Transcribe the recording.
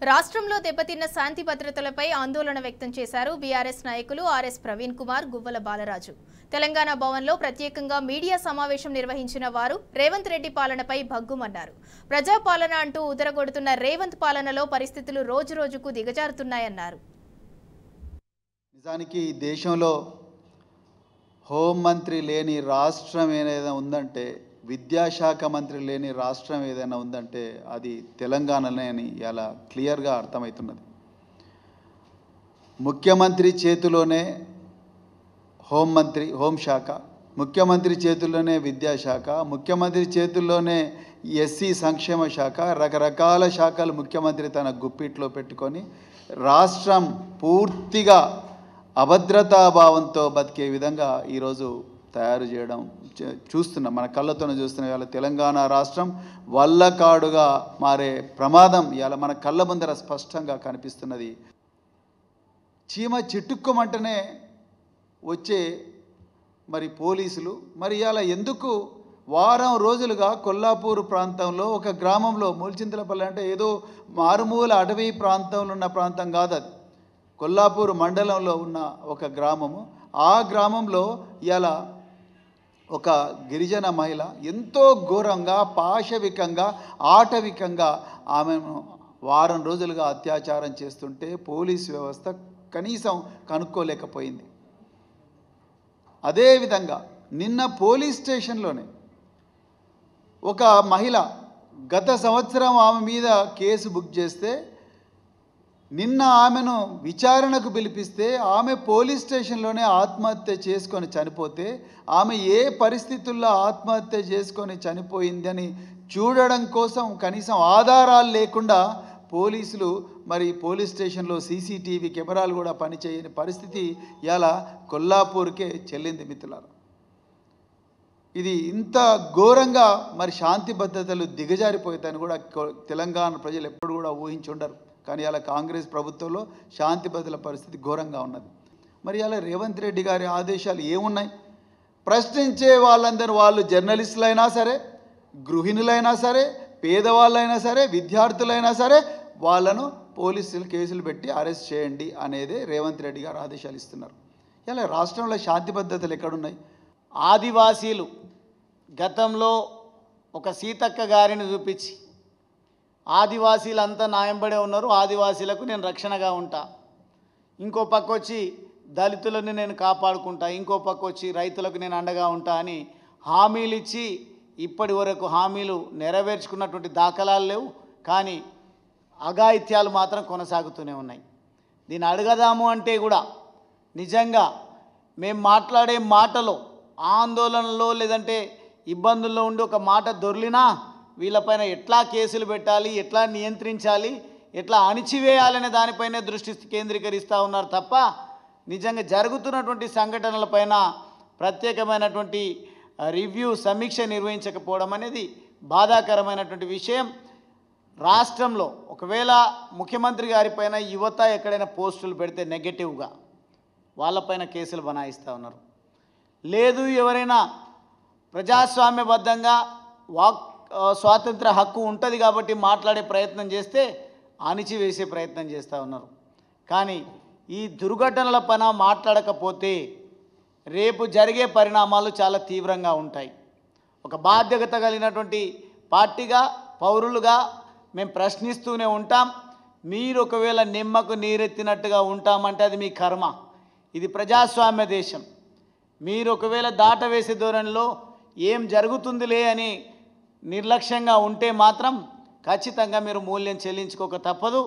రాష్ట్రంలో దెబ్బతిన్న శాంతి భద్రతలపై ఆందోళన వ్యక్తం చేశారు బీఆర్ఎస్ నాయకులు ఆర్ఎస్ ప్రవీణ్ కుమార్, గువ్వల బాలరాజు. తెలంగాణ భవన్లో ప్రత్యేకంగా మీడియా సమావేశం నిర్వహించిన వారు రేవంత్ రెడ్డి పాలనపై భగ్గుమన్నారు. ప్రజాపాలన అంటూ ఉదరగొడుతున్న రేవంత్ పాలనలో పరిస్థితులు రోజురోజుకు దిగజారుతున్నాయన్నారు. నిజానికి దేశంలో హోంమంత్రి లేని రాష్ట్రం ఏదైనా ఉందంటే, విద్యాశాఖ మంత్రి లేని రాష్ట్రం ఏదైనా ఉందంటే అది తెలంగాణనే అని ఇలా క్లియర్గా అర్థమవుతున్నది. ముఖ్యమంత్రి చేతిలోనే హోంశాఖ, ముఖ్యమంత్రి చేతుల్లోనే విద్యాశాఖ, ముఖ్యమంత్రి చేతుల్లోనే ఎస్సీ సంక్షేమ శాఖ, రకరకాల శాఖలు ముఖ్యమంత్రి తన గుప్పిట్లో పెట్టుకొని రాష్ట్రం పూర్తిగా అభద్రతాభావంతో బతికే విధంగా ఈరోజు తయారు చేయడం చూస్తున్నాం, మన కళ్ళతోనే చూస్తున్నాం. ఇవాళ తెలంగాణ రాష్ట్రం వల్లకాడుగా మారే ప్రమాదం ఇవాళ మన కళ్ళ ముందర స్పష్టంగా కనిపిస్తున్నది. చీమ చిట్టుక్కుమంటనే వచ్చే మరి పోలీసులు మరి ఇవాళ ఎందుకు వారం రోజులుగా కొల్లాపూర్ ప్రాంతంలో ఒక గ్రామంలో, మూల్చింతలపల్లి అంటే ఏదో మారుమూల అటవీ ప్రాంతంలో ఉన్న ప్రాంతం కాదు, అది కొల్లాపూర్ మండలంలో ఉన్న ఒక గ్రామము. ఆ గ్రామంలో ఇవాళ ఒక గిరిజన మహిళ ఎంతో ఘోరంగా, పాశవికంగా, ఆటవికంగా ఆమెను వారం రోజులుగా అత్యాచారం చేస్తుంటే పోలీసు వ్యవస్థ కనీసం కనుక్కోలేకపోయింది. అదేవిధంగా నిన్న పోలీస్ స్టేషన్లోనే ఒక మహిళ గత సంవత్సరం ఆమె మీద కేసు బుక్ చేస్తే నిన్న ఆమెను విచారణకు పిలిపిస్తే ఆమె పోలీస్ స్టేషన్లోనే ఆత్మహత్య చేసుకొని చనిపోతే, ఆమె ఏ పరిస్థితుల్లో ఆత్మహత్య చేసుకొని చనిపోయిందని చూడడం కోసం కనీసం ఆధారాలు లేకుండా పోలీసులు మరి పోలీస్ స్టేషన్లో సీసీటీవీ కెమెరాలు కూడా పనిచేయని పరిస్థితి ఇలా కొల్లాపూర్కే చెల్లింది మిత్రులారా. ఇది ఇంత ఘోరంగా మరి శాంతి భద్రతలు దిగజారిపోతాయని కూడా తెలంగాణ ప్రజలు ఎప్పుడు కూడా ఊహించి ఉండరు. కానీ ఇలా కాంగ్రెస్ ప్రభుత్వంలో శాంతి భద్రతల పరిస్థితి ఘోరంగా ఉన్నది. మరి ఇలా రేవంత్ రెడ్డి గారి ఆదేశాలు ఏమున్నాయి? ప్రశ్నించే వాళ్ళందరూ, వాళ్ళు జర్నలిస్టులైనా సరే, గృహిణులైనా సరే, పేదవాళ్ళైనా సరే, విద్యార్థులైనా సరే, వాళ్ళను పోలీసులు కేసులు పెట్టి అరెస్ట్ చేయండి అనేది రేవంత్ రెడ్డి గారు ఆదేశాలు ఇస్తున్నారు. ఇలా రాష్ట్రంలో శాంతి భద్రతలు ఎక్కడున్నాయి? ఆదివాసీలు గతంలో ఒక సీతక్క గారిని చూపించి ఆదివాసీలంతా నాయంబడే ఉన్నారు, ఆదివాసీలకు నేను రక్షణగా ఉంటా, ఇంకో పక్క వచ్చి దళితులను నేను కాపాడుకుంటా, ఇంకో పక్క వచ్చి రైతులకు నేను అండగా ఉంటా అని హామీలు ఇచ్చి ఇప్పటి వరకు హామీలు నెరవేర్చుకున్నటువంటి దాఖలాలు లేవు. కానీ అఘాయిత్యాలు మాత్రం కొనసాగుతూనే ఉన్నాయి. దీన్ని అడగదాము అంటే కూడా నిజంగా మేము మాట్లాడే మాటలో ఆందోళనలో లేదంటే ఇబ్బందుల్లో ఉండి ఒక మాట దొర్లినా వీళ్ళపైన ఎట్లా కేసులు పెట్టాలి, ఎట్లా నియంత్రించాలి, ఎట్లా అణిచివేయాలనే దానిపైనే దృష్టి కేంద్రీకరిస్తూ ఉన్నారు తప్ప నిజంగా జరుగుతున్నటువంటి సంఘటనలపైన ప్రత్యేకమైనటువంటి రివ్యూ, సమీక్ష నిర్వహించకపోవడం అనేది బాధాకరమైనటువంటి విషయం. రాష్ట్రంలో ఒకవేళ ముఖ్యమంత్రి గారిపైన యువత ఎక్కడైనా పోస్టులు పెడితే నెగటివ్గా వాళ్ళపైన కేసులు బనాయిస్తూ ఉన్నారు. లేదు ఎవరైనా ప్రజాస్వామ్యబద్ధంగా స్వాతంత్ర హక్కు ఉంటుంది కాబట్టి మాట్లాడే ప్రయత్నం చేస్తే అణిచివేసే ప్రయత్నం చేస్తూ ఉన్నారు. కానీ ఈ దుర్ఘటనల పైన మాట్లాడకపోతే రేపు జరిగే పరిణామాలు చాలా తీవ్రంగా ఉంటాయి. ఒక బాధ్యత కలిగినటువంటి పార్టీగా, పౌరులుగా మేము ప్రశ్నిస్తూనే ఉంటాం. మీరు ఒకవేళ నిమ్మకు నీరెత్తినట్టుగా ఉంటామంటే అది మీ కర్మ. ఇది ప్రజాస్వామ్య దేశం. మీరు ఒకవేళ దాటవేసే ధోరణిలో ఏం జరుగుతుందిలే అని నిర్లక్ష్యంగా ఉంటే మాత్రం ఖచ్చితంగా మీరు మూల్యం చెల్లించుకోక తప్పదు.